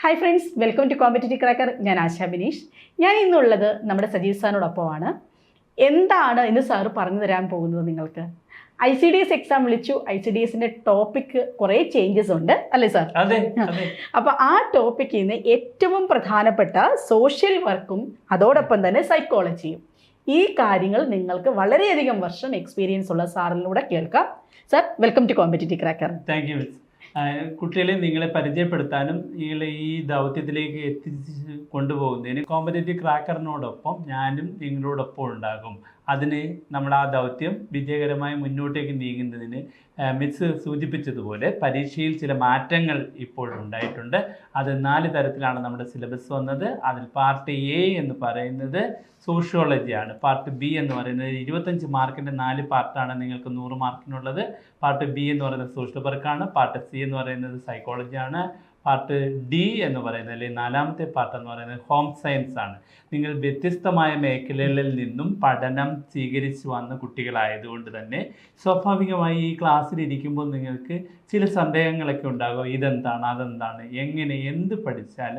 Hi friends, welcome to competitive cracker. ഞാൻ ആശാ ബിനീഷ്. ഞാൻ ഇന്നുള്ളത് നമ്മുടെ സജീവ് സാറിനോടൊപ്പമാണ്. എന്താണ് ഇന്ന് സാറ് പറഞ്ഞു തരാൻ പോകുന്നത് നിങ്ങൾക്ക്? ICDS എക്സാം വിളിച്ചു. ICDSന്റെ ടോപ്പിക്ക് കുറേ ചേഞ്ചസ് ഉണ്ട് അല്ലേ സാർ? അപ്പോൾ ആ ടോപ്പിക്കിൽ നിന്ന് ഏറ്റവും പ്രധാനപ്പെട്ട സോഷ്യൽ വർക്കും അതോടൊപ്പം തന്നെ സൈക്കോളജിയും, ഈ കാര്യങ്ങൾ നിങ്ങൾക്ക് വളരെയധികം വർഷം എക്സ്പീരിയൻസ് ഉള്ള സാറിലൂടെ കേൾക്കാം. Sir, welcome to competitive cracker. Thank you. കുട്ടികളെ നിങ്ങളെ പരിചയപ്പെടുത്താനും നിങ്ങളെ ഈ ദൗത്യത്തിലേക്ക് എത്തിച്ച് കൊണ്ടുപോകുന്നതിന് കോമ്പറ്റിറ്റീവ് ക്രാക്കറിനോടൊപ്പം ഞാനും നിങ്ങളോടൊപ്പം ഉണ്ടാകും. അതിന് നമ്മൾ ആ ദൗത്യം വിജയകരമായി മുന്നോട്ടേക്ക് നീങ്ങുന്നതിന് മിസ് സൂചിപ്പിച്ചതുപോലെ പരീക്ഷയിൽ ചില മാറ്റങ്ങൾ ഇപ്പോൾ ഉണ്ടായിട്ടുണ്ട്. അത് 4 തരത്തിലാണ് നമ്മുടെ സിലബസ് വന്നത്. അതിൽ പാർട്ട് എ എന്ന് പറയുന്നത് സോഷ്യോളജിയാണ്. പാർട്ട് ബി എന്ന് പറയുന്നത് 25 മാർക്കിൻ്റെ 4 പാർട്ടാണ് നിങ്ങൾക്ക് 100 മാർക്കിനുള്ളത്. പാർട്ട് ബി എന്ന് പറയുന്നത് സോഷ്യൽ വർക്കാണ്. പാർട്ട് സി എന്ന് പറയുന്നത് സൈക്കോളജിയാണ്. പാർട്ട് ഡി എന്ന് പറയുന്നത്, അല്ലെങ്കിൽ 4ാമത്തെ പാർട്ട് എന്ന് പറയുന്നത് ഹോം സയൻസ് ആണ്. നിങ്ങൾ വ്യത്യസ്തമായ മേഖലകളിൽ നിന്നും പഠനം സ്വീകരിച്ച് വന്ന കുട്ടികളായതുകൊണ്ട് തന്നെ സ്വാഭാവികമായി ഈ ക്ലാസ്സിലിരിക്കുമ്പോൾ നിങ്ങൾക്ക് ചില സന്ദേഹങ്ങളൊക്കെ ഉണ്ടാകും. ഇതെന്താണ്, അതെന്താണ്, എങ്ങനെ, എന്ത് പഠിച്ചാൽ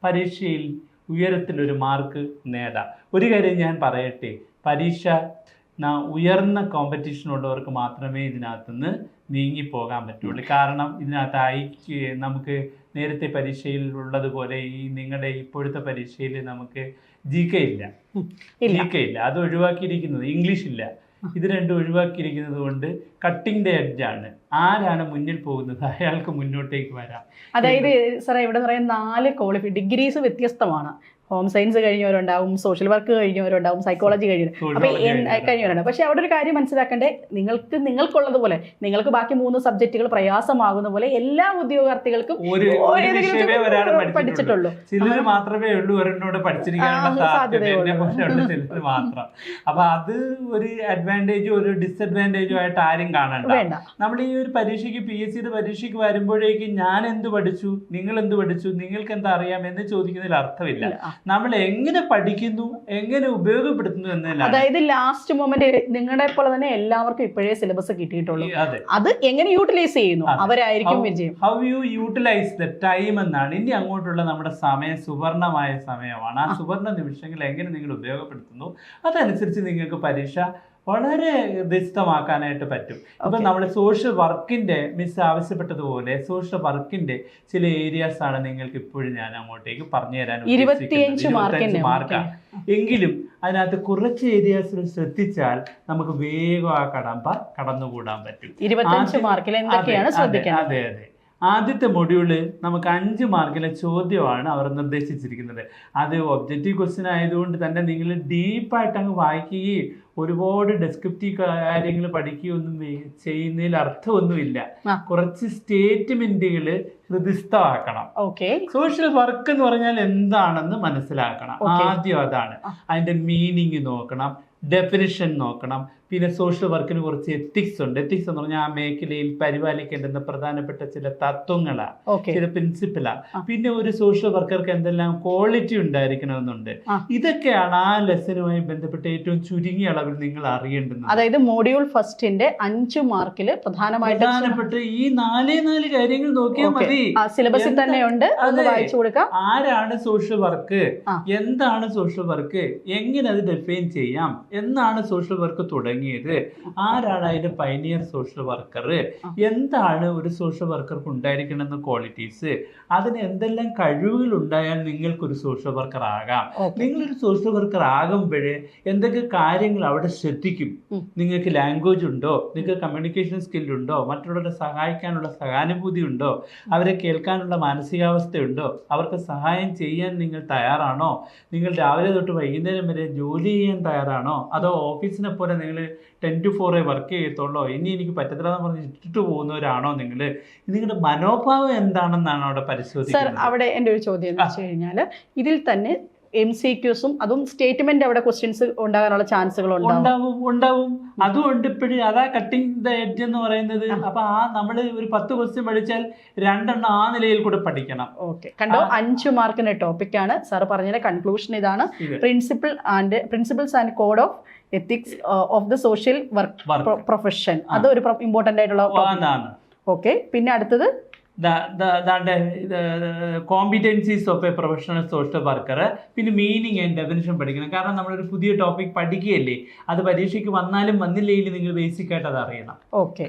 പരീക്ഷയിൽ ഉയരത്തിലൊരു മാർക്ക് നേടാം. ഒരു കാര്യം ഞാൻ പറയട്ടെ, പരീക്ഷ ഉയർന്ന കോമ്പറ്റീഷനുള്ളവർക്ക് മാത്രമേ ഇതിനകത്തുനിന്ന് നീങ്ങിപ്പോകാൻ പറ്റുള്ളൂ. കാരണം ഇതിനകത്ത് നമുക്ക് നേരത്തെ പരീക്ഷയിൽ ഉള്ളതുപോലെ ഈ നിങ്ങളുടെ ഇപ്പോഴത്തെ പരീക്ഷയിൽ നമുക്ക് GK ഇല്ല. അത് ഒഴിവാക്കിയിരിക്കുന്നത്. ഇംഗ്ലീഷ് ഇല്ല. ഇത് രണ്ടും ഒഴിവാക്കിയിരിക്കുന്നത് കൊണ്ട് കട്ടിംഗ് ദ എഡ്ജാണ്. ആരാണ് മുന്നിൽ പോകുന്നത് അയാൾക്ക് മുന്നോട്ടേക്ക് വരാം. അതായത് സാറേ, ഇവിടെ പറയുന്ന 4 ഡിഗ്രീസ് വ്യത്യസ്തമാണ്. ഹോം സയൻസ് കഴിഞ്ഞവരുണ്ടാവും, സോഷ്യൽ വർക്ക് കഴിഞ്ഞവരുണ്ടാവും, സൈക്കോളജി കഴിഞ്ഞവരുണ്ടാവും. പക്ഷെ അവിടെ ഒരു കാര്യം മനസ്സിലാക്കണ്ടേ, നിങ്ങൾക്കുള്ളതുപോലെ നിങ്ങൾക്ക് ബാക്കി 3 സബ്ജക്റ്റുകൾ പ്രയാസമാകുന്ന പോലെ എല്ലാ ഉദ്യോഗാർത്ഥികൾക്കും പഠിച്ചിട്ടുള്ളൂ. ചിലർ മാത്രമേ ഉള്ളൂ ഒരെണ്ണോട് പഠിച്ചിരിക്കാനുള്ള സാധ്യത മാത്രം. അപ്പൊ അത് ഒരു അഡ്വാൻറ്റേജും ഒരു ഡിസഡ്വാൻറ്റേജും ആയിട്ട് ആരും കാണണ്ട. നമ്മൾ ഈ ഒരു പരീക്ഷയ്ക്ക് PSCയുടെ പരീക്ഷയ്ക്ക് വരുമ്പോഴേക്കും ഞാൻ എന്ത് പഠിച്ചു, നിങ്ങൾ എന്ത് പഠിച്ചു, നിങ്ങൾക്ക് എന്താ അറിയാം എന്ന് ചോദിക്കുന്നതിൽ അർത്ഥമില്ല. നമ്മൾ എങ്ങനെ പഠിക്കുന്നു, എങ്ങനെ ഉപയോഗപ്പെടുത്തുന്നു എന്നല്ല. അതായത് ലാസ്റ്റ് മൊമെന്റ് നിങ്ങളുടെ പോലെ തന്നെ എല്ലാവർക്കും ഇപ്പോഴേ സിലബസ് കിട്ടിയിട്ടുള്ളൂ. അത് എങ്ങനെ യൂട്ടിലൈസ് ചെയ്യുന്നു അവരായിരിക്കും വിജയം. How you utilise the time എന്നാണ്. ഇനി അങ്ങോട്ടുള്ള നമ്മുടെ സമയം സുവർണമായ സമയമാണ്. ആ സുവർണ നിമിഷങ്ങൾ എങ്ങനെ നിങ്ങൾ ഉപയോഗപ്പെടുത്തുന്നു അതനുസരിച്ച് നിങ്ങൾക്ക് പരീക്ഷ വളരെ വ്യത്യസ്തമാക്കാനായിട്ട് പറ്റും. അപ്പം നമ്മൾ സോഷ്യൽ വർക്കിൻ്റെ മിസ് ആവശ്യപ്പെട്ടതുപോലെ സോഷ്യൽ വർക്കിൻ്റെ ചില ഏരിയാസ് ആണ് നിങ്ങൾക്ക് ഇപ്പോഴും ഞാൻ അങ്ങോട്ടേക്ക് പറഞ്ഞു തരാൻ 25 മാർക്കാണ്. എങ്കിലും അതിനകത്ത് കുറച്ച് ഏരിയാസിൽ ശ്രദ്ധിച്ചാൽ നമുക്ക് വേഗം ആ കടന്നുകൂടാൻ പറ്റും. 25 മാർക്കിൽ എന്തൊക്കെയാണ് ശ്രദ്ധിക്കേണ്ടത്? അതെ. ആദ്യത്തെ മൊഡ്യൂള് നമുക്ക് 5 മാർക്കിലെ ചോദ്യമാണ് അവർ നിർദ്ദേശിച്ചിരിക്കുന്നത്. അത് ഒബ്ജക്റ്റീവ് ക്വസ്റ്റ്യൻ ആയതുകൊണ്ട് തന്നെ നിങ്ങൾ ഡീപ്പായിട്ട് അങ്ങ് വായിക്കുകയും ഒരുപാട് ഡെസ്ക്രിപ്റ്റീവ് കാര്യങ്ങൾ പഠിക്കുകയൊന്നും ചെയ്യുന്നതിൽ അർത്ഥമൊന്നുമില്ല. കുറച്ച് സ്റ്റേറ്റ്മെന്റുകൾ ഹൃദിസ്ഥമാക്കണം. സോഷ്യൽ വർക്ക് എന്ന് പറഞ്ഞാൽ എന്താണെന്ന് മനസ്സിലാക്കണം. ആദ്യം അതാണ്. അതിന്റെ മീനിങ് നോക്കണം, ഡെഫിനിഷൻ നോക്കണം. പിന്നെ സോഷ്യൽ വർക്കിന് കുറച്ച് എത്തിക്സ് ഉണ്ട്. എത്തിക്സ് എന്ന് പറഞ്ഞാൽ ആ മേഖലയിൽ പരിപാലിക്കേണ്ടുന്ന പ്രധാനപ്പെട്ട ചില തത്വങ്ങളാണ്, ചില പ്രിൻസിപ്പിളാണ്. പിന്നെ ഒരു സോഷ്യൽ വർക്കർക്ക് എന്തെല്ലാം ക്വാളിറ്റി ഉണ്ടായിരിക്കണമെന്നുണ്ട്. ഇതൊക്കെയാണ് ആ ലെസനുമായി ബന്ധപ്പെട്ട് ഏറ്റവും ചുരുങ്ങിയ അളവിൽ നിങ്ങൾ അറിയേണ്ടുന്നത്. അതായത് മോഡ്യൂൾ ഫസ്റ്റിന്റെ 5 മാർക്കിൽ പ്രധാനപ്പെട്ട ഈ 4 കാര്യങ്ങൾ നോക്കിയാൽ മതി. സിലബസിൽ തന്നെ ഉണ്ട്, വായിച്ചു കൊടുക്കാം. ആരാണ് സോഷ്യൽ വർക്ക്, എന്താണ് സോഷ്യൽ വർക്ക്, എങ്ങനെ അത് ഡിഫൈൻ ചെയ്യാം, എന്നാണ് സോഷ്യൽ വർക്ക് തുടങ്ങിയത്, ആരാണ് അതിന്റെ പൈനിയർ സോഷ്യൽ വർക്കർ, എന്താണ് ഒരു സോഷ്യൽ വർക്കർക്ക് ഉണ്ടായിരിക്കണമെന്ന ക്വാളിറ്റീസ്, അതിന് എന്തെല്ലാം കഴിവുകൾ ഉണ്ടായാൽ നിങ്ങൾക്കൊരു സോഷ്യൽ വർക്കർ ആകാം. നിങ്ങളൊരു സോഷ്യൽ വർക്കർ ആകുമ്പോഴേ എന്തൊക്കെ കാര്യങ്ങൾ അവിടെ ശ്രദ്ധിക്കും. നിങ്ങൾക്ക് ലാംഗ്വേജ് ഉണ്ടോ, നിങ്ങൾക്ക് കമ്മ്യൂണിക്കേഷൻ സ്കില്ലുണ്ടോ, മറ്റുള്ളവരെ സഹായിക്കാനുള്ള സഹാനുഭൂതി ഉണ്ടോ, അവരെ കേൾക്കാനുള്ള മാനസികാവസ്ഥയുണ്ടോ, അവർക്ക് സഹായം ചെയ്യാൻ നിങ്ങൾ തയ്യാറാണോ, നിങ്ങൾ രാവിലെ തൊട്ട് വൈകുന്നേരം വരെ ജോലി ചെയ്യാൻ തയ്യാറാണോ, അതോ ഓഫീസിനെ പോലെ നിങ്ങൾ 10 to 4 വർക്ക് ചെയ്യത്തുള്ളോ, ഇനി എനിക്ക് പറ്റത്തില്ലെന്ന് പറഞ്ഞ് ഇട്ടിട്ട് പോകുന്നവരാണോ നിങ്ങൾ? നിങ്ങളുടെ മനോഭാവം എന്താണെന്നാണ് അവിടെ പരിശോധിക്കുന്നത്. അവിടെ എൻ്റെ ഒരു ചോദ്യം എന്ന് വെച്ച് കഴിഞ്ഞാൽ, ഇതിൽ തന്നെ MCQസും അതും സ്റ്റേറ്റ്മെന്റ് അവിടെ ക്വസ്റ്റ്യൻസ് ഉണ്ടാകാനുള്ള ചാൻസുകൾ ഉണ്ടാവും. അതുകൊണ്ട് ഇപ്പോഴും അതാ കട്ടിംഗ് ദ എഡ്ജ് എന്ന് പറയുന്നത്. അപ്പൊ നമ്മൾ ഒരു 10 ക്വസ്റ്റ്യൻ പഠിച്ചാൽ 2 ആ നിലയിൽ കൂടെ പഠിക്കണം. കണ്ടോ, 5 മാർക്കിന്റെ ടോപ്പിക്കാണ് സാർ പറഞ്ഞതിന്റെ കൺക്ലൂഷൻ. ഇതാണ് principles and code of ethics of the social work profession. അത് ഒരു ഇമ്പോർട്ടന്റ് ആയിട്ടുള്ള. പിന്നെ അടുത്തത് competencies of A professional social worker, പിന്നെ മീനിങ് ആൻഡ് ഡെഫിനിഷൻ പഠിക്കണം. കാരണം നമ്മളൊരു പുതിയ ടോപ്പിക് പഠിക്കുകയല്ലേ, അത് പരീക്ഷയ്ക്ക് വന്നാലും വന്നില്ലെങ്കിൽ നിങ്ങൾ ബേസിക് ആയിട്ട് അത് അറിയണം.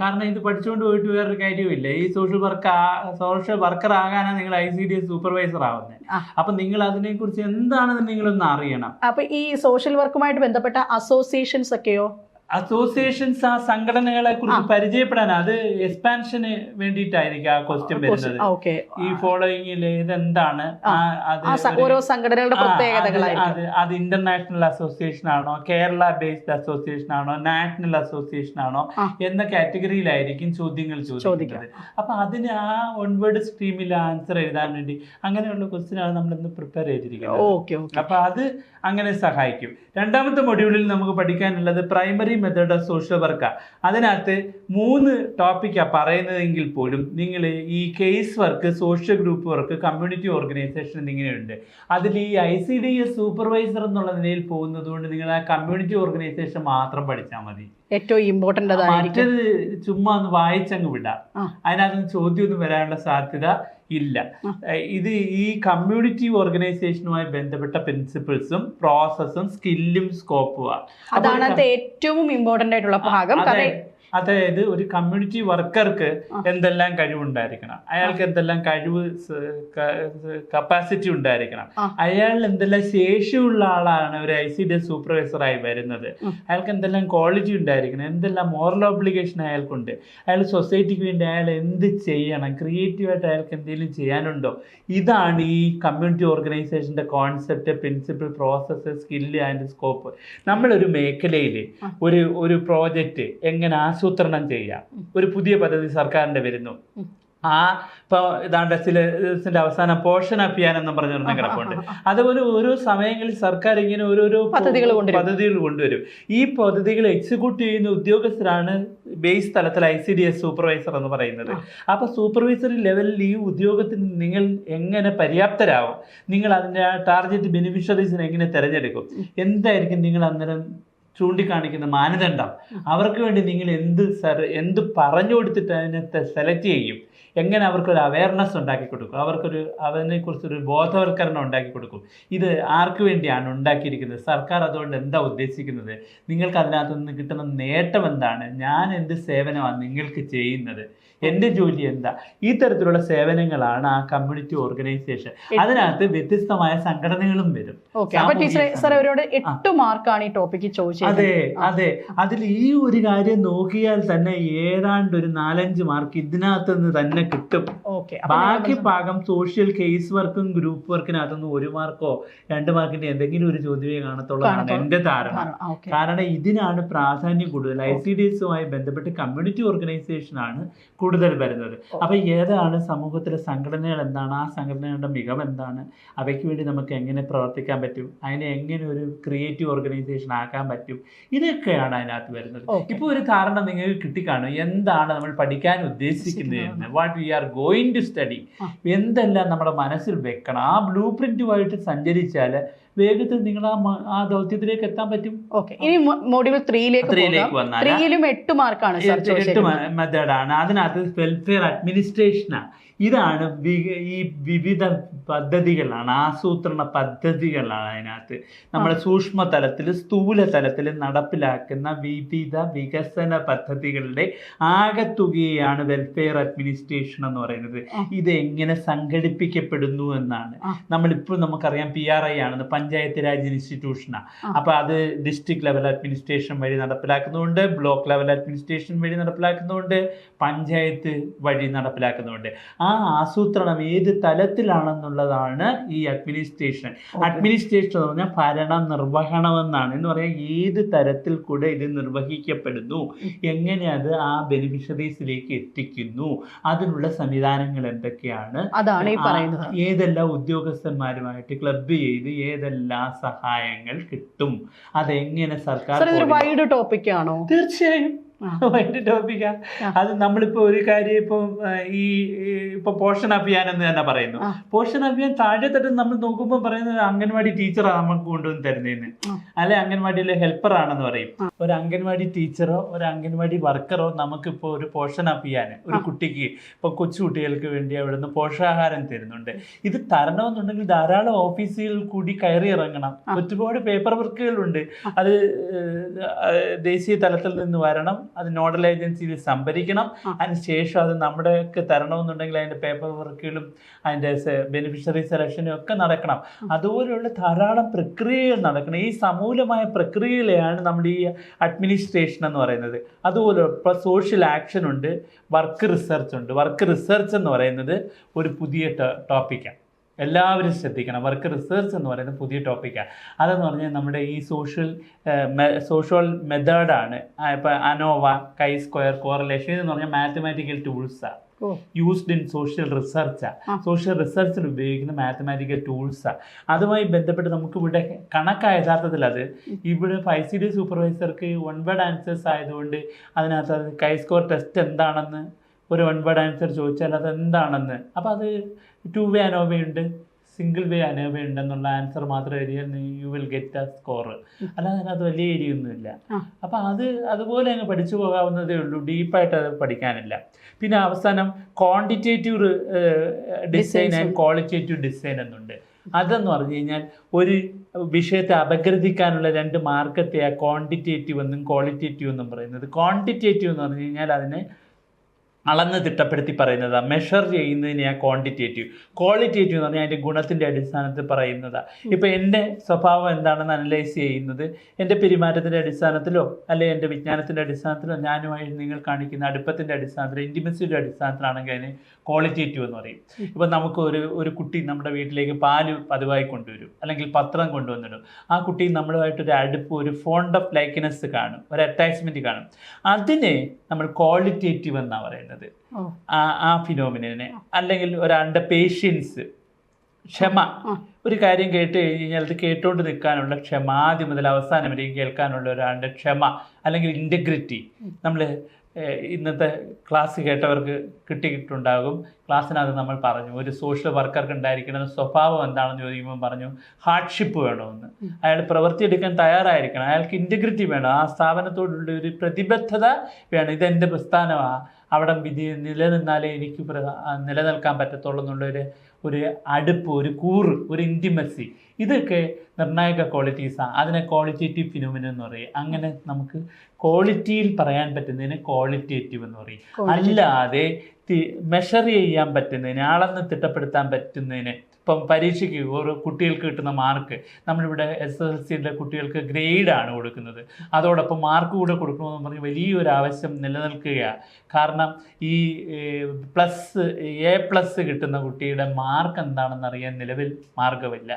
കാരണം ഇത് പഠിച്ചുകൊണ്ട് പോയിട്ട് വേറൊരു കാര്യമില്ല. ഈ സോഷ്യൽ വർക്കർ ആകാനാണ് നിങ്ങൾ ICDS സൂപ്പർവൈസർ ആവുന്നത്. അപ്പൊ നിങ്ങൾ അതിനെ കുറിച്ച് എന്താണെന്ന് നിങ്ങളൊന്ന് അറിയണം. അപ്പൊ ഈ സോഷ്യൽ വർക്കുമായിട്ട് ബന്ധപ്പെട്ട അസോസിയേഷൻസ് ഒക്കെയോ? അസോസിയേഷൻസ് ആ സംഘടനകളെ കുറിച്ച് പരിചയപ്പെടാൻ, അത് എക്സ്പാൻഷന് വേണ്ടിയിട്ടായിരിക്കും ആ ക്വസ്റ്റ്യൻ വരുന്നത്. ഈ ഫോളോയിങ്ങിൽ ഇതെന്താണ്, ഓരോ സംഘടനകളുടെ പ്രത്യേകതകളായിരിക്കും. അത് ഇന്റർനാഷണൽ അസോസിയേഷൻ ആണോ, കേരള ബേസ്ഡ് അസോസിയേഷൻ ആണോ, നാഷണൽ അസോസിയേഷൻ ആണോ എന്ന കാറ്റഗറിയിലായിരിക്കും ചോദ്യങ്ങൾ ചോദിക്കുന്നത്. അപ്പൊ അതിന് ആ ഒൺവേർഡ് സ്ട്രീമിൽ ആൻസർ എഴുതാൻ വേണ്ടി അങ്ങനെയുള്ള ക്വസ്റ്റ്യനാണ് നമ്മളിന്ന് പ്രിപ്പയർ ചെയ്തിരിക്കുന്നത്. അപ്പൊ അത് അങ്ങനെ സഹായിക്കും. രണ്ടാമത്തെ മൊഡ്യൂളിൽ നമുക്ക് പഠിക്കാനുള്ളത് പ്രൈമറി മെത്തേഡ് ഓഫ് സോഷ്യൽ വർക്കാണ്. അതിനകത്ത് 3 ടോപ്പിക്കാണ് പറയുന്നതെങ്കിൽ പോലും നിങ്ങൾ ഈ case work, social group work, community organisation എന്നിങ്ങനെയുണ്ട്. അതിൽ ഈ ICDS സൂപ്പർവൈസർ എന്നുള്ള നിലയിൽ പോകുന്നത് കൊണ്ട് നിങ്ങൾ ആ കമ്മ്യൂണിറ്റി ഓർഗനൈസേഷൻ മാത്രം പഠിച്ചാൽ മതി. ഏറ്റവും ഇമ്പോർട്ടൻ്റ് മറ്റേത് ചുമ്മാ ഒന്ന് വായിച്ചങ്ങ് വിടാം, അതിനകത്ത് ചോദ്യമൊന്നും വരാനുള്ള സാധ്യത ഇല്ല. ഇത് ഈ കമ്മ്യൂണിറ്റി ഓർഗനൈസേഷനുമായി ബന്ധപ്പെട്ട പ്രിൻസിപ്പിൾസും പ്രോസസ്സും സ്കില്ലും സ്കോപ്പുമാണ്. അതാണ് ഏറ്റവും ഇമ്പോർട്ടൻ്റ് ആയിട്ടുള്ള ഭാഗം. അതായത് ഒരു കമ്മ്യൂണിറ്റി വർക്കർക്ക് എന്തെല്ലാം കഴിവുണ്ടായിരിക്കണം, അയാൾക്ക് എന്തെല്ലാം കപ്പാസിറ്റി ഉണ്ടായിരിക്കണം, അയാൾ എന്തെല്ലാം ശേഷിയുള്ള ആളാണ് ഒരു ICDS സൂപ്പർവൈസറായി വരുന്നത്, അയാൾക്ക് എന്തെല്ലാം ക്വാളിറ്റി ഉണ്ടായിരിക്കണം, എന്തെല്ലാം മോറൽ ഒബ്ലിഗേഷൻ അയാൾക്കുണ്ട്, അയാൾ സൊസൈറ്റിക്ക് വേണ്ടി അയാൾ എന്ത് ചെയ്യണം, ക്രിയേറ്റീവായിട്ട് അയാൾക്ക് എന്തെങ്കിലും ചെയ്യാനുണ്ടോ. ഇതാണ് ഈ കമ്മ്യൂണിറ്റി ഓർഗനൈസേഷൻ്റെ concept, principle, process, skill and scope. നമ്മളൊരു മേഖലയിൽ ഒരു പ്രോജക്റ്റ് എങ്ങനെ ആസൂത്രണം ചെയ്യാം. ഒരു പുതിയ പദ്ധതി സർക്കാരിന്റെ വരുന്നു, ഇപ്പോൾ ഇതാണ്ട് സിലബസിന്റെ അവസാനം പോഷൻ അഭിയാൻ എന്ന് പറഞ്ഞിരുന്ന കിടപ്പുണ്ട്. അതുപോലെ ഓരോ സമയങ്ങളിൽ സർക്കാർ ഇങ്ങനെ ഓരോരോ പദ്ധതികൾ കൊണ്ടുവരും. ഈ പദ്ധതികൾ എക്സിക്യൂട്ട് ചെയ്യുന്ന ഉദ്യോഗസ്ഥരാണ് ബേസ് തലത്തിൽ ICDS സൂപ്പർവൈസർ എന്ന് പറയുന്നത്. അപ്പോൾ സൂപ്പർവൈസറി ലെവലിൽ ഈ ഉദ്യോഗത്തിന് നിങ്ങൾ എങ്ങനെ പര്യാപ്തരാകും, നിങ്ങൾ അതിൻ്റെ ടാർഗറ്റ് ബെനിഫിഷ്യറീസിനെ എങ്ങനെ തിരഞ്ഞെടുക്കും, എന്തായിരിക്കും നിങ്ങൾ അന്നേരം ചൂണ്ടിക്കാണിക്കുന്ന മാനദണ്ഡം, അവർക്ക് വേണ്ടി നിങ്ങൾ എന്ത് പറഞ്ഞു കൊടുത്തിട്ട് അതിനകത്ത് സെലക്ട് ചെയ്യും, എങ്ങനെ അവർക്കൊരു അവയർനെസ് ഉണ്ടാക്കി കൊടുക്കും, അതിനെക്കുറിച്ചൊരു ബോധവൽക്കരണം ഉണ്ടാക്കി കൊടുക്കും. ഇത് ആർക്ക് വേണ്ടിയാണ് ഉണ്ടാക്കിയിരിക്കുന്നത്, സർക്കാർ അതുകൊണ്ട് എന്താ ഉദ്ദേശിക്കുന്നത്, നിങ്ങൾക്ക് അതിനകത്ത് നിന്ന് കിട്ടുന്ന നേട്ടം എന്താണ്, ഞാൻ എന്ത് സേവനമാണ് നിങ്ങൾക്ക് ചെയ്യുന്നത്, എൻ്റെ ജോലി എന്താ, ഈ തരത്തിലുള്ള സേവനങ്ങളാണ് ആ കമ്മ്യൂണിറ്റി ഓർഗനൈസേഷൻ. അതിനകത്ത് വ്യത്യസ്തമായ സംഘടനകളും വരും. 8 മാർക്കാണ് ഈ ടോപ്പിക്ക് ചോദിച്ചത്. അതെ, അതിൽ ഈ ഒരു കാര്യം നോക്കിയാൽ തന്നെ ഏതാണ്ട് ഒരു 4-5 മാർക്ക് ഇതിനകത്ത് നിന്ന് തന്നെ കിട്ടും. ബാക്കി ഭാഗം സോഷ്യൽ കേസ് വർക്കും ഗ്രൂപ്പ് വർക്കിനകത്തുനിന്ന് 1 മാർക്കോ 2 മാർക്കിന്റെ എന്തെങ്കിലും ഒരു ചോദ്യമേ കാണത്തുള്ളതാണ് എന്റെ ധാരണ. കാരണം ഇതിനാണ് പ്രാധാന്യം കൂടുതൽ. ICDSുമായി ബന്ധപ്പെട്ട് കമ്മ്യൂണിറ്റി ഓർഗനൈസേഷൻ ആണ് കൂടുതൽ വരുന്നത്. അപ്പൊ ഏതാണ് സമൂഹത്തിലെ സംഘടനകൾ, എന്താണ് ആ സംഘടനകളുടെ മികവ്, എന്താണ് അവയ്ക്ക് വേണ്ടി നമുക്ക് എങ്ങനെ പ്രവർത്തിക്കാൻ പറ്റും, അതിനെ എങ്ങനെ ഒരു ക്രിയേറ്റീവ് ഓർഗനൈസേഷൻ ആക്കാൻ പറ്റും, ഇതൊക്കെയാണ് അതിനകത്ത് വരുന്നത്. ഇപ്പൊ ഒരു ധാരണ നിങ്ങൾക്ക് കിട്ടിക്കാണും എന്താണ് നമ്മൾ പഠിക്കാൻ ഉദ്ദേശിക്കുന്നത്, what we are going to study, എന്തെല്ലാം നമ്മുടെ മനസ്സിൽ വെക്കണം. ആ ബ്ലൂ പ്രിന്റുമായിട്ട് സഞ്ചരിച്ചാൽ വേഗത്തിൽ നിങ്ങൾ ആ ദൗത്യത്തിലേക്ക് എത്താൻ പറ്റും. ഇനി മൊഡ്യൂൾ 3ലേക്ക് വന്നാൽ 8 മാർക്കാണ്, 8 മെത്തേഡാണ്. അതിനകത്ത് വെൽഫെയർ അഡ്മിനിസ്ട്രേഷനാണ്. ഇതാണ് ഈ വിവിധ പദ്ധതികളാണ്, ആസൂത്രണ പദ്ധതികളാണ് അതിനകത്ത് നമ്മൾ സൂക്ഷ്മ തലത്തിൽ സ്ഥൂല തലത്തിൽ നടപ്പിലാക്കുന്ന വിവിധ വികസന പദ്ധതികളുടെ ആകെത്തുകയാണ് വെൽഫെയർ അഡ്മിനിസ്ട്രേഷൻ എന്ന് പറയുന്നത്. ഇത് എങ്ങനെ സംഘടിപ്പിക്കപ്പെടുന്നു എന്നാണ്. നമ്മളിപ്പോൾ നമുക്കറിയാം PRI ആണെന്ന്, പഞ്ചായത്ത് രാജ് ഇൻസ്റ്റിറ്റ്യൂഷനാണ്. അപ്പോൾ അത് ഡിസ്ട്രിക്ട് ലെവൽ അഡ്മിനിസ്ട്രേഷൻ വഴി നടപ്പിലാക്കുന്നുണ്ട്, ബ്ലോക്ക് ലെവൽ അഡ്മിനിസ്ട്രേഷൻ വഴി നടപ്പിലാക്കുന്നുണ്ട്, പഞ്ചായത്ത് വഴി നടപ്പിലാക്കുന്നുണ്ട്. ആ ആസൂത്രണം ഏത് തലത്തിലാണെന്നുള്ളതാണ് ഈ അഡ്മിനിസ്ട്രേഷൻ. അഡ്മിനിസ്ട്രേഷൻ എന്ന് പറഞ്ഞാൽ ഭരണ നിർവഹണമെന്നാണ്. എന്ന് പറയാൻ ഏത് തരത്തിൽ കൂടെ ഇത് നിർവഹിക്കപ്പെടുന്നു, എങ്ങനെ അത് ആ ബെനിഫിഷ്യറീസിലേക്ക് എത്തിക്കുന്നു, അതിനുള്ള സംവിധാനങ്ങൾ എന്തൊക്കെയാണ്, അതാണ് ഈ പറയുന്നത്. ഏതെല്ലാം ഉദ്യോഗസ്ഥന്മാരുമായിട്ട് ക്ലബ് ചെയ്ത് ഏതെല്ലാം സഹായങ്ങൾ കിട്ടും, അതെങ്ങനെ സർക്കാർ. വൈഡ് ടോപ്പിക് ആണോ? തീർച്ചയായും അതിന്റെ ടോപ്പിക്കാ. അത് നമ്മളിപ്പോ ഒരു കാര്യം ഇപ്പം ഇപ്പൊ പോഷൻ അഭിയാൻ എന്ന് തന്നെ പറയുന്നു. പോഷൻ അഭിയാൻ താഴെ തട്ട് നമ്മൾ നോക്കുമ്പോൾ പറയുന്നത് അംഗൻവാടി ടീച്ചറാണ് നമുക്ക് കൊണ്ടുവന്ന് തരുന്നതെന്ന്, അല്ലെ അംഗൻവാടിയിലെ ഹെൽപ്പറാണെന്ന് പറയും. ഒരു അംഗൻവാടി ടീച്ചറോ ഒരു അംഗൻവാടി വർക്കറോ നമുക്കിപ്പോ ഒരു പോഷൻ അഭിയാന് ഒരു കുട്ടിക്ക് ഇപ്പൊ കൊച്ചു കുട്ടികൾക്ക് വേണ്ടി അവിടുന്ന് പോഷകാഹാരം തരുന്നുണ്ട്. ഇത് തരണമെന്നുണ്ടെങ്കിൽ ധാരാളം ഓഫീസുകളിൽ കൂടി കയറി ഇറങ്ങണം. ഒരുപാട് പേപ്പർ വർക്കുകളുണ്ട്. അത് ദേശീയ തലത്തിൽ നിന്ന് വരണം, അത് നോഡൽ ഏജൻസിയിൽ സംഭരിക്കണം, അതിനുശേഷം അത് നമ്മുടെയൊക്കെ തരണമെന്നുണ്ടെങ്കിൽ അതിൻ്റെ പേപ്പർ വർക്കുകളും അതിൻ്റെ ബെനിഫിഷ്യറി സെലക്ഷനും ഒക്കെ നടക്കണം. അതുപോലെയുള്ള ധാരാളം പ്രക്രിയകൾ നടക്കണം. ഈ സമൂലമായ പ്രക്രിയയിലെയാണ് നമ്മുടെ ഈ അഡ്മിനിസ്ട്രേഷൻ എന്ന് പറയുന്നത്. അതുപോലെ ഇപ്പോൾ സോഷ്യൽ ആക്ഷൻ ഉണ്ട്, വർക്ക് റിസർച്ച് ഉണ്ട്. വർക്ക് റിസർച്ച് എന്ന് പറയുന്നത് ഒരു പുതിയ ടോപ്പിക്കാണ്, എല്ലാവരും ശ്രദ്ധിക്കണം. വർക്ക് റിസർച്ച് എന്ന് പറയുന്നത് പുതിയ ടോപ്പിക്കാണ്. അതെന്ന് പറഞ്ഞാൽ നമ്മുടെ ഈ സോഷ്യൽ മെത്തേഡാണ്. ഇപ്പം അനോവ, കൈ സ്ക്വയർ, കോറിലേഷൻ എന്ന് പറഞ്ഞാൽ മാത്തമാറ്റിക്കൽ ടൂൾസാണ് യൂസ്ഡ് ഇൻ സോഷ്യൽ റിസർച്ചാണ്. സോഷ്യൽ റിസർച്ചിൽ ഉപയോഗിക്കുന്ന മാത്തമാറ്റിക്കൽ ടൂൾസാണ്. അതുമായി ബന്ധപ്പെട്ട് നമുക്ക് ഇവിടെ കണക്കായ യഥാർത്ഥത്തിൽ അത് ഇവിടെ ICD സൂപ്പർവൈസർക്ക് 1 വേർഡ് ആൻസേഴ്സ് ആയതുകൊണ്ട് അതിനകത്ത് അത് കൈ സ്കോർ ടെസ്റ്റ് എന്താണെന്ന് ഒരു 1 വേർഡ് ആൻസർ ചോദിച്ചാൽ അത് എന്താണെന്ന്, അപ്പോൾ അത് 2 വേ അനോവയുണ്ട്, സിംഗിൾ വേ അനോവയുണ്ട് എന്നുള്ള ആൻസർ മാത്രം എഴുതിയാൽ you will get A score. അല്ലാതെ അതിനകത്ത് വലിയ ഏരിയൊന്നുമില്ല. അപ്പം അതുപോലെ അങ്ങ് പഠിച്ചു പോകാവുന്നതേ ഉള്ളൂ, ഡീപ്പായിട്ട് അത് പഠിക്കാനില്ല. പിന്നെ അവസാനം quantitative design and qualitative design എന്നുണ്ട്. അതെന്ന് പറഞ്ഞു കഴിഞ്ഞാൽ ഒരു വിഷയത്തെ അപഗ്രഥിക്കാനുള്ള 2 മാർക്കത്തെയാണ് ക്വാണ്ടിറ്റേറ്റീവ് എന്നും ക്വാളിറ്റേറ്റീവ് എന്നും പറയുന്നത്. ക്വാണ്ടിറ്റേറ്റീവ് എന്ന് പറഞ്ഞു കഴിഞ്ഞാൽ അതിനെ അളന്ന് തിട്ടപ്പെടുത്തി പറയുന്നതാണ്, മെഷർ ചെയ്യുന്നതിനെയാണ് ക്വാണ്ടിറ്റേറ്റീവ്. ക്വാളിറ്റേറ്റീവ് എന്ന് പറഞ്ഞാൽ അതിൻ്റെ ഗുണത്തിൻ്റെ അടിസ്ഥാനത്തിൽ പറയുന്നതാണ്. ഇപ്പോൾ എൻ്റെ സ്വഭാവം എന്താണെന്ന് അനലൈസ് ചെയ്യുന്നത് എൻ്റെ പെരുമാറ്റത്തിൻ്റെ അടിസ്ഥാനത്തിലോ അല്ലെങ്കിൽ എൻ്റെ വിജ്ഞാനത്തിൻ്റെ അടിസ്ഥാനത്തിലോ ഞാനുമായി നിങ്ങൾ കാണിക്കുന്ന അടുപ്പത്തിൻ്റെ അടിസ്ഥാനത്തിലോ ഇൻറ്റിമസിയുടെ അടിസ്ഥാനത്തിലാണെങ്കിൽ അതിന് ക്വാളിറ്റേറ്റീവ് എന്ന് പറയും. ഇപ്പോൾ നമുക്ക് ഒരു കുട്ടി നമ്മുടെ വീട്ടിലേക്ക് പാല് പതിവായി കൊണ്ടുവരും, അല്ലെങ്കിൽ പത്രം കൊണ്ടുവന്നിടും. ആ കുട്ടി നമ്മളുമായിട്ടൊരു അടുപ്പ്, ഒരു ഫോണ്ട് ഓഫ് ലൈക്ക്നെസ് കാണും, ഒരു അറ്റാച്ച്മെൻറ്റ് കാണും. അതിനെ നമ്മൾ ക്വാളിറ്റേറ്റീവ് എന്നാണ് പറയുന്നത്, ആ ഫിനോമിനെ. അല്ലെങ്കിൽ ഒരാളുടെ പേഷ്യൻസ്, ക്ഷമ, ഒരു കാര്യം കേട്ട് കഴിഞ്ഞാൽ അത് കേട്ടോണ്ട് നിൽക്കാനുള്ള ക്ഷമ, ആദ്യം മുതൽ അവസാനം വരെയും കേൾക്കാനുള്ള ഒരാളുടെ ക്ഷമ, അല്ലെങ്കിൽ ഇൻറ്റഗ്രിറ്റി. നമ്മൾ ഇന്നത്തെ ക്ലാസ് കേട്ടവർക്ക് കിട്ടിയിട്ടുണ്ടാകും. ക്ലാസ്സിനകത്ത് നമ്മൾ പറഞ്ഞു ഒരു സോഷ്യൽ വർക്കർക്ക് ഉണ്ടായിരിക്കണം സ്വഭാവം എന്താണെന്ന് ചോദിക്കുമ്പോൾ പറഞ്ഞു ഹാർഡ്ഷിപ്പ് വേണമെന്ന്. അയാൾ പ്രവൃത്തിയെടുക്കാൻ തയ്യാറായിരിക്കണം, അയാൾക്ക് ഇൻറ്റഗ്രിറ്റി വേണം, ആ സ്ഥാപനത്തോടുള്ള ഒരു പ്രതിബദ്ധത വേണം. ഇതെൻ്റെ പ്രസ്ഥാനമാണ്, അവിടെ നിലനിന്നാലേ എനിക്ക് നിലനിൽക്കാൻ പറ്റത്തുള്ളൂ എന്നുള്ളൊരു അടുപ്പ്, ഒരു കൂറ്, ഒരു ഇൻറ്റിമസി, ഇതൊക്കെ നിർണായക ക്വാളിറ്റീസാണ്. അതിനെ ക്വാളിറ്റേറ്റീവ് ഫിനോമിന എന്ന് പറയും. അങ്ങനെ നമുക്ക് ക്വാളിറ്റിയിൽ പറയാൻ പറ്റുന്നതിന് ക്വാളിറ്റേറ്റീവ് എന്ന് പറയും. അല്ലാതെ മെഷർ ചെയ്യാൻ പറ്റുന്നതിന്, അളന്ന് തിട്ടപ്പെടുത്താൻ പറ്റുന്നതിന്, ഇപ്പം പരീക്ഷയ്ക്ക് ഒരു കുട്ടികൾക്ക് കിട്ടുന്ന മാർക്ക്, നമ്മളിവിടെ SSLCയിലെ കുട്ടികൾക്ക് ഗ്രേഡാണ് കൊടുക്കുന്നത്, അതോടൊപ്പം മാർക്ക് കൂടെ കൊടുക്കണമെന്ന് പറഞ്ഞ് വലിയൊരു ആവശ്യം നിലനിൽക്കുകയാണ്. കാരണം ഈ A+ കിട്ടുന്ന കുട്ടിയുടെ മാർക്ക് എന്താണെന്ന് അറിയാൻ നിലവിൽ മാർഗമില്ല.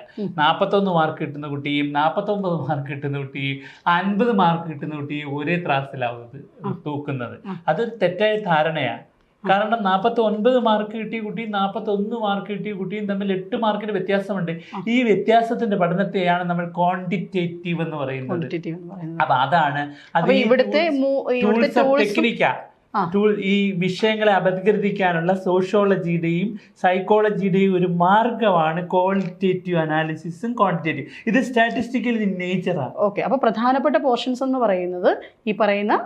41 മാർക്ക് കിട്ടുന്ന കുട്ടിയും 49 മാർക്ക് കിട്ടുന്ന കുട്ടിയും 50 മാർക്ക് കിട്ടുന്ന കുട്ടിയും ഒരേ ത്രാസിലാവുന്നത് തൂക്കുന്നത്. അതൊരു തെറ്റായ ധാരണയാണ്. കാരണം 49 മാർക്ക് കിട്ടിയ കുട്ടിയും 41 മാർക്ക് കിട്ടിയ കുട്ടിയും തമ്മിൽ 8 മാർക്കിന് വ്യത്യാസമുണ്ട്. ഈ വ്യത്യാസത്തിന്റെ പഠനത്തെയാണ് നമ്മൾ ക്വാണ്ടിറ്റേറ്റീവ് എന്ന് പറയുന്നത്. അപ്പൊ അതാണ് അത് ഇവിടുത്തെ ടെക്നിക്കാ. ഈ വിഷയങ്ങളെ അപഗ്രഥിക്കാനുള്ള സോഷ്യോളജിയുടെയും സൈക്കോളജിയുടെയും ഒരു മാർഗമാണ് ക്വാളിറ്റേറ്റീവ് അനാലിസിസും ക്വാണ്ടിറ്റേറ്റീവ്. ഇത് സ്റ്റാറ്റിസ്റ്റിക്കൽ ഇൻ നേച്ചറാണ്. ഓക്കെ, അപ്പൊ പ്രധാനപ്പെട്ട പോർഷൻസ് എന്ന് പറയുന്നത് ഈ പറയുന്ന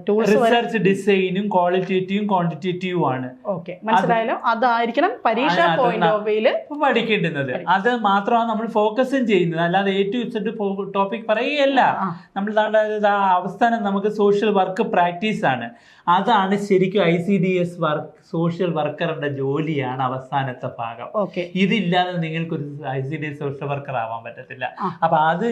ടൂൾസ്, റിസർച്ച് ഡിസൈനും ക്വാളിറ്റേറ്റീവും ക്വാണ്ടിറ്റേറ്റീവും ആണ്. ഓക്കെ, മനസ്സിലായല്ലോ. അതായിരിക്കണം പരീക്ഷ പോയിന്റ് ഓഫ് വ്യൂവിൽ പഠിക്കേണ്ടുന്നത്. അത് മാത്രമാണ് നമ്മൾ ഫോക്കസും ചെയ്യുന്നത്, അല്ലാതെ A to Z ടോപ്പിക് പറയുകയല്ല. നമ്മൾ അവസാനം നമുക്ക് സോഷ്യൽ വർക്ക് പ്രാക്ടീസ് ആണ്. അതാണ് ശരിക്കും ICDS സോഷ്യൽ വർക്കറുടെ ജോലിയാണ് അവസാനത്തെ ഭാഗം. ഇതില്ലാതെ നിങ്ങൾക്കൊരു ICDS സോഷ്യൽ വർക്കർ ആവാൻ പറ്റത്തില്ല. അപ്പൊ അത്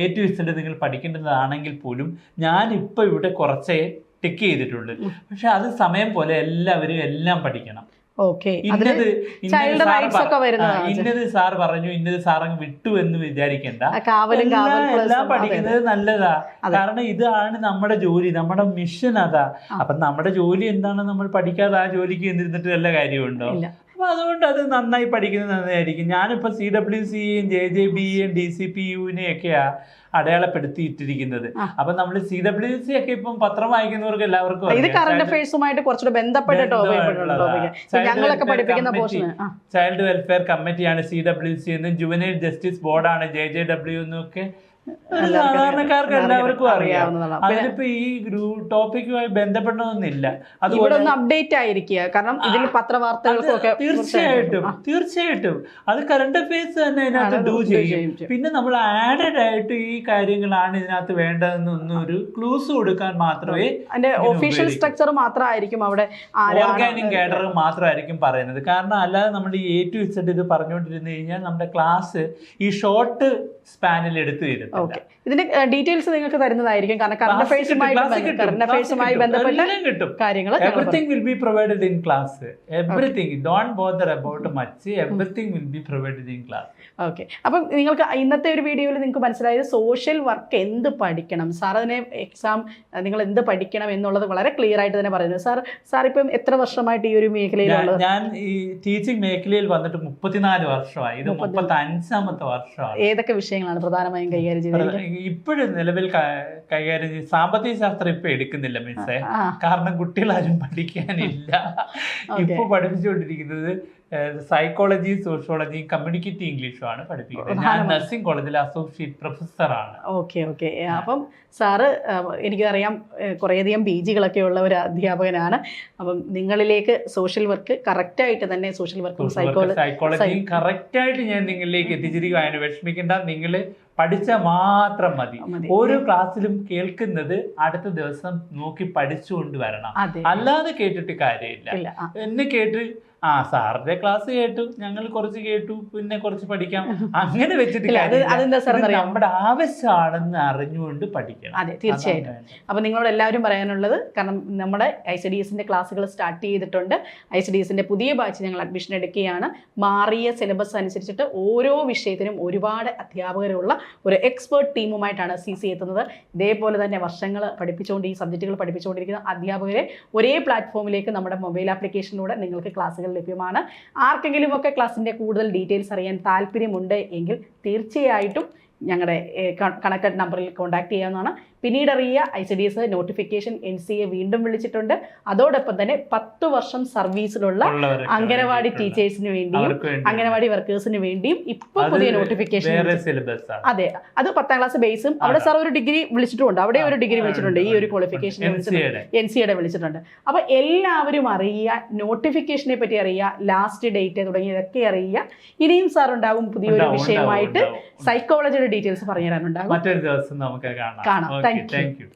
A to Z നിങ്ങൾ പഠിക്കേണ്ടതാണെങ്കിൽ പോലും ഞാനിപ്പോൾ ഇവിടെ കുറച്ചേ ടിക്ക് ചെയ്തിട്ടുണ്ട്. പക്ഷെ അത് സമയം പോലെ എല്ലാവരും എല്ലാം പഠിക്കണം. ഇന്നത് സാർ പറഞ്ഞു, ഇന്നത് സാറങ്ങ് വിട്ടു എന്ന് വിചാരിക്കണ്ട. എല്ലാം പഠിക്കുന്നത് നല്ലതാ. കാരണം ഇതാണ് നമ്മുടെ ജോലി, നമ്മുടെ മിഷൻ അതാ. അപ്പൊ നമ്മുടെ ജോലി എന്താണ്, നമ്മൾ പഠിക്കാതെ ആ ജോലിക്ക് എന്നിരുന്നിട്ട് വല്ല കാര്യമുണ്ടോ? അപ്പോൾ അതുകൊണ്ട് അത് നന്നായി പഠിക്കുന്നത് നന്നായിരിക്കും. ഞാനിപ്പോൾ CWCയും JJBയും DCPUവിനെയൊക്കെയാണ് അടയാളപ്പെടുത്തിയിട്ടിരിക്കുന്നത്. അപ്പൊ നമ്മൾ CWC ഒക്കെ ഇപ്പം പത്രം വായിക്കുന്നവർക്ക് എല്ലാവർക്കും ഇത് കറണ്ട് അഫയേഴ്സുമായിട്ട് കുറച്ചുകൂടെ ബന്ധപ്പെട്ട ടോപ്പിക് ഞങ്ങളൊക്കെ പഠിപ്പിക്കുന്ന പോർഷൻ. ചൈൽഡ് വെൽഫെയർ കമ്മിറ്റിയാണ് CWC എന്നും ജുവനൈൽ ജസ്റ്റിസ് ബോർഡാണ് JJW എന്നും ഒക്കെ സാധാരണക്കാർക്ക് എല്ലാവർക്കും അറിയാം. അതിലിപ്പോ ഈ ടോപ്പിക്കുമായി ബന്ധപ്പെടണമെന്നില്ല. അതുപോലെ ഒന്ന് അപ്ഡേറ്റ് ആയിരിക്കുക, കാരണം ഇതിൽ പത്രവാർത്തകൾക്കൊക്കെ തീർച്ചയായിട്ടും അത് കറണ്ട് അഫയേഴ്സ് തന്നെ ഇതിനകത്ത് ഡൂ ചെയ്യും. പിന്നെ നമ്മൾ ആഡഡ് ആയിട്ട് ഈ കാര്യങ്ങളാണ് ഇതിനകത്ത് വേണ്ടതെന്നൊന്നും ഒരു ക്ലൂസ് കൊടുക്കാൻ മാത്രമേ അതിന്റെ ഒഫീഷ്യൽ സ്ട്രക്ചർ മാത്രമായിരിക്കും അവിടെ ഓർഗാനിക് കേഡർ മാത്രമായിരിക്കും പറയുന്നത്. കാരണം അല്ലാതെ നമ്മൾ ഈ A to Z ഇത് പറഞ്ഞുകൊണ്ടിരുന്നു കഴിഞ്ഞാൽ നമ്മുടെ ക്ലാസ് ഈ ഷോർട്ട് സ്പാനിൽ എടുത്തു തരും. ഇതിന്റെ ഡീറ്റെയിൽസ് നിങ്ങൾക്ക് തരുന്നതായിരിക്കും, കാരണം കറണ്ട് അഫയേഴ്സുമായി ബന്ധപ്പെട്ട കാര്യങ്ങൾ everything will be provided in class. Everything, don't bother about much, everything will be provided in class. Okay. അപ്പം നിങ്ങൾക്ക് ഇന്നത്തെ ഒരു വീഡിയോയിൽ നിങ്ങൾക്ക് മനസ്സിലായത് സോഷ്യൽ വർക്ക് എന്ത് പഠിക്കണം, സാർ അതിനെ എക്സാം നിങ്ങൾ എന്ത് പഠിക്കണം എന്നുള്ളത് വളരെ ക്ലിയർ ആയിട്ട് തന്നെ പറയുന്നത്. സാർ ഇപ്പം എത്ര വർഷമായിട്ട് ഈ ഒരു മേഖലയിലുള്ളത്? ഞാൻ ഈ ടീച്ചിങ് മേഖലയിൽ വന്നിട്ട് 34 വർഷമായി. ഇത് 35ാമത്തെ വർഷമാണ്. ഏതൊക്കെ വിഷയങ്ങളാണ് പ്രധാനമായും കൈകാര്യം ചെയ്തത്? ഇപ്പോഴും നിലവിൽ കൈകാര്യം ചെയ്ത് സാമ്പത്തിക ശാസ്ത്രം ഇപ്പൊ എടുക്കുന്നില്ല മിസ്സേ, കാരണം കുട്ടികളാരും പഠിക്കാനില്ല. ഇപ്പൊ പഠിപ്പിച്ചുകൊണ്ടിരിക്കുന്നത് സൈക്കോളജി, സോഷ്യോളജി, കമ്മ്യൂണിക്കേറ്റീവ് ഇംഗ്ലീഷും ആണ് പഠിപ്പിക്കുന്നത്. ഞാൻ നഴ്സിംഗ് കോളേജിലെ അസോസിയേറ്റ് പ്രൊഫസറാണ്. ഓക്കെ. അപ്പം സാറ് എനിക്കറിയാം കുറേയധികം PGകളൊക്കെ ഉള്ള ഒരു അധ്യാപകനാണ്. അപ്പം നിങ്ങളിലേക്ക് സോഷ്യൽ വർക്ക് കറക്റ്റായിട്ട് തന്നെ സോഷ്യൽ വർക്കും സൈക്കോളജിയും കറക്റ്റായിട്ട് ഞാൻ നിങ്ങളിലേക്ക് എത്തിച്ചിരിക്കുകയാണ്. വിഷമിക്കേണ്ട, നിങ്ങൾ പഠിച്ചാൽ മാത്രം മതി. ഓരോ ക്ലാസ്സിലും കേൾക്കുന്നത് അടുത്ത ദിവസം നോക്കി പഠിച്ചുകൊണ്ട് വരണം, അല്ലാതെ കേട്ടിട്ട് കാര്യമില്ല. എന്നെ കേട്ട് സാറിന്റെ ക്ലാസ് കേട്ടു, ഞങ്ങൾ കുറച്ച് കേട്ടു, പിന്നെ കുറച്ച് പഠിക്കാം, അങ്ങനെ വെച്ചിട്ട് നമ്മുടെ ആവശ്യമാണെന്ന് അറിഞ്ഞുകൊണ്ട് പഠിക്കണം. അതെ, തീർച്ചയായിട്ടും. അപ്പൊ നിങ്ങളോട് എല്ലാവരും പറയാനുള്ളത്, കാരണം നമ്മുടെ ICDSന്റെ ക്ലാസ്സുകൾ സ്റ്റാർട്ട് ചെയ്തിട്ടുണ്ട്. ICDSന്റെ പുതിയ ബാച്ച് ഞങ്ങൾ അഡ്മിഷൻ എടുക്കുകയാണ്. മാറിയ സിലബസ് അനുസരിച്ചിട്ട് ഓരോ വിഷയത്തിനും ഒരുപാട് അധ്യാപകരുള്ള ഒരു എക്സ്പേർട്ട് ടീമുമായിട്ടാണ് CC എത്തുന്നത്. ഇതേപോലെ തന്നെ വർഷങ്ങൾ പഠിപ്പിച്ചുകൊണ്ട് ഈ സബ്ജക്റ്റുകൾ പഠിപ്പിച്ചുകൊണ്ടിരിക്കുന്ന അധ്യാപകരെ ഒരേ പ്ലാറ്റ്ഫോമിലേക്ക് നമ്മുടെ മൊബൈൽ ആപ്ലിക്കേഷനിലൂടെ നിങ്ങൾക്ക് ക്ലാസ്സുകൾ ലഭ്യമാണ്. ആർക്കെങ്കിലും ഒക്കെ ക്ലാസ്സിൻ്റെ കൂടുതൽ ഡീറ്റെയിൽസ് അറിയാൻ താല്പര്യമുണ്ട് എങ്കിൽ തീർച്ചയായിട്ടും ഞങ്ങളുടെ കണക്റ്റഡ് നമ്പറിൽ കോൺടാക്ട് ചെയ്യാവുന്നതാണ്. പിന്നീട് അറിയുക, ICDS നോട്ടിഫിക്കേഷൻ NCA വീണ്ടും വിളിച്ചിട്ടുണ്ട്. അതോടൊപ്പം തന്നെ 10 വർഷം സർവീസിലുള്ള അംഗനവാടി ടീച്ചേഴ്സിന് വേണ്ടിയും അംഗനവാടി വർക്കേഴ്സിന് വേണ്ടിയും ഇപ്പോൾ പുതിയ നോട്ടിഫിക്കേഷൻ. അതെ, അത് 10ാം ക്ലാസ് ബേസും അവിടെ സാർ ഒരു ഡിഗ്രി വിളിച്ചിട്ടുണ്ട്, അവിടെ ഒരു ഡിഗ്രി വിളിച്ചിട്ടുണ്ട്, ഈ ഒരു ക്വാളിഫിക്കേഷൻ NCAയുടെ വിളിച്ചിട്ടുണ്ട്. അപ്പൊ എല്ലാവരും അറിയുക, നോട്ടിഫിക്കേഷനെ പറ്റി അറിയുക, ലാസ്റ്റ് ഡേറ്റ് തുടങ്ങിയതൊക്കെ അറിയുക. ഇനിയും സാർ ഉണ്ടാകും പുതിയൊരു വിഷയമായിട്ട്. സൈക്കോളജിയുടെ ഡീറ്റെയിൽസ് പറഞ്ഞു തരാനുണ്ടാകും. മറ്റൊരു ദിവസം നമുക്ക് കാണാം. Thank you.